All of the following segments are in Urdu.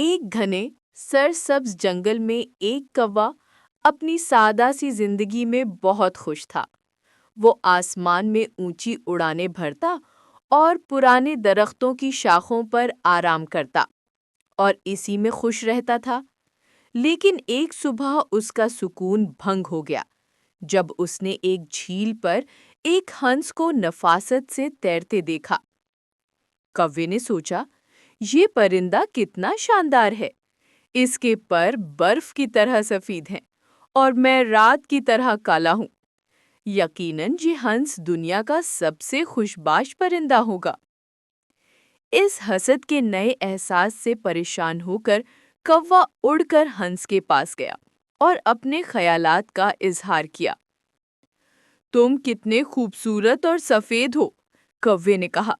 ایک گھنے سرسبز جنگل میں ایک کوا اپنی سادہ سی زندگی میں بہت خوش تھا۔ وہ آسمان میں اونچی اڑانیں بھرتا اور پرانے درختوں کی شاخوں پر آرام کرتا اور اسی میں خوش رہتا تھا۔ لیکن ایک صبح اس کا سکون بھنگ ہو گیا جب اس نے ایک جھیل پر ایک ہنس کو نفاست سے تیرتے دیکھا۔ کوے نے سوچا، یہ پرندہ کتنا شاندار ہے! اس کے پر برف کی طرح سفید ہیں اور میں رات کی طرح کالا ہوں۔ یقیناً یہ ہنس دنیا کا سب سے خوشباش پرندہ ہوگا۔ اس حسد کے نئے احساس سے پریشان ہو کر کوا اڑ کر ہنس کے پاس گیا اور اپنے خیالات کا اظہار کیا۔ تم کتنے خوبصورت اور سفید ہو، کوے نے کہا۔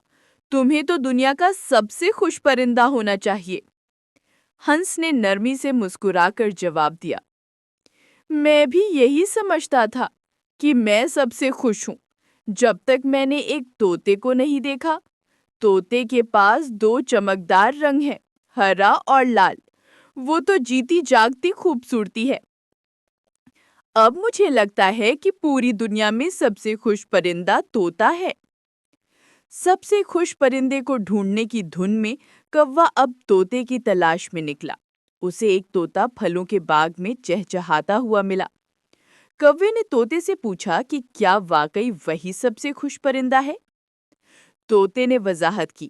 تمہیں تو دنیا کا سب سے خوش پرندہ ہونا چاہیے۔ ہنس نے نرمی سے مسکرا کر جواب دیا، میں بھی یہی سمجھتا تھا کہ میں سب سے خوش ہوں، جب تک میں نے ایک طوطے کو نہیں دیکھا۔ طوطے کے پاس دو چمکدار رنگ ہیں، ہرا اور لال۔ وہ تو جیتی جاگتی خوبصورتی ہے۔ اب مجھے لگتا ہے کہ پوری دنیا میں سب سے خوش پرندہ طوطا ہے۔ سب سے خوش پرندے کو ڈھونڈنے کی دھن میں کوا اب طوطے کی تلاش میں نکلا۔ اسے ایک طوطا پھلوں کے باغ میں چہچہاتا ہوا ملا۔ کوے نے طوطے سے پوچھا کہ کیا واقعی وہی سب سے خوش پرندہ ہے؟ طوطے نے وضاحت کی،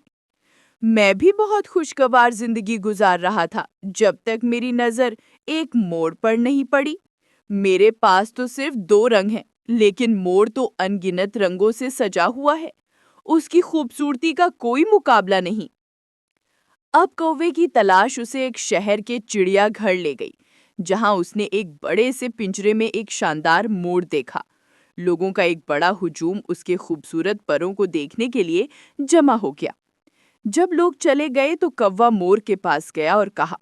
میں بھی بہت خوشگوار زندگی گزار رہا تھا جب تک میری نظر ایک مور پر نہیں پڑی۔ میرے پاس تو صرف دو رنگ ہیں، لیکن مور تو ان گنت رنگوں سے سجا ہوا ہے۔ اس کی خوبصورتی کا کوئی مقابلہ نہیں۔ اب کوے کی تلاش اسے ایک شہر کے چڑیا گھر لے گئی، جہاں اس نے ایک بڑے سے پنجرے میں ایک شاندار مور دیکھا۔ لوگوں کا ایک بڑا ہجوم اس کے خوبصورت پروں کو دیکھنے کے لیے جمع ہو گیا۔ جب لوگ چلے گئے تو کوا مور کے پاس گیا اور کہا،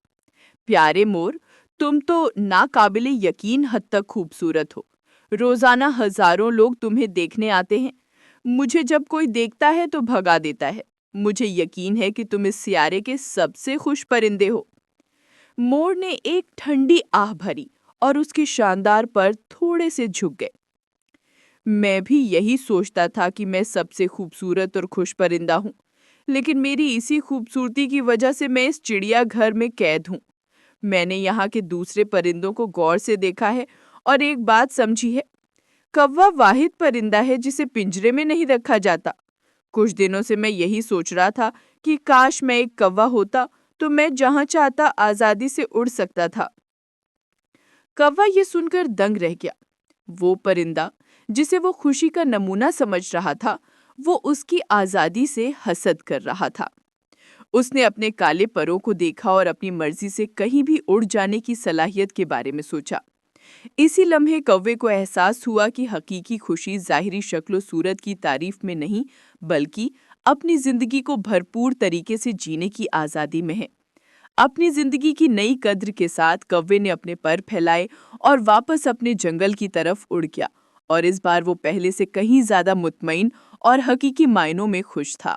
پیارے مور، تم تو ناقابل یقین حد تک خوبصورت ہو۔ روزانہ ہزاروں لوگ تمہیں دیکھنے آتے ہیں۔ مجھے جب کوئی دیکھتا ہے تو بھگا دیتا ہے۔ مجھے یقین ہے کہ تم اس سیارے کے سب سے خوش پرندے ہو۔ مور نے ایک ٹھنڈی آہ بھری اور اس کے شاندار پر تھوڑے سے جھک گئے۔ میں بھی یہی سوچتا تھا کہ میں سب سے خوبصورت اور خوش پرندہ ہوں، لیکن میری اسی خوبصورتی کی وجہ سے میں اس چڑیا گھر میں قید ہوں۔ میں نے یہاں کے دوسرے پرندوں کو غور سے دیکھا ہے اور ایک بات سمجھی ہے، کوا واحد پرندہ ہے جسے پنجرے میں نہیں رکھا جاتا۔ کچھ دنوں سے میں یہی سوچ رہا تھا کہ کاش میں ایک کوا ہوتا تو میں جہاں چاہتا آزادی سے اڑ سکتا تھا۔ کوا یہ سن کر دنگ رہ گیا۔ وہ پرندہ جسے وہ خوشی کا نمونہ سمجھ رہا تھا، وہ اس کی آزادی سے حسد کر رہا تھا۔ اس نے اپنے کالے پروں کو دیکھا اور اپنی مرضی سے کہیں بھی اڑ جانے کی صلاحیت کے بارے میں سوچا۔ اسی لمحے کوے کو احساس ہوا کہ حقیقی خوشی ظاہری شکل و صورت کی تعریف میں نہیں، بلکہ اپنی زندگی کو بھرپور طریقے سے جینے کی آزادی میں ہے۔ اپنی زندگی کی نئی قدر کے ساتھ کوے نے اپنے پر پھیلائے اور واپس اپنے جنگل کی طرف اڑ گیا، اور اس بار وہ پہلے سے کہیں زیادہ مطمئن اور حقیقی معنوں میں خوش تھا۔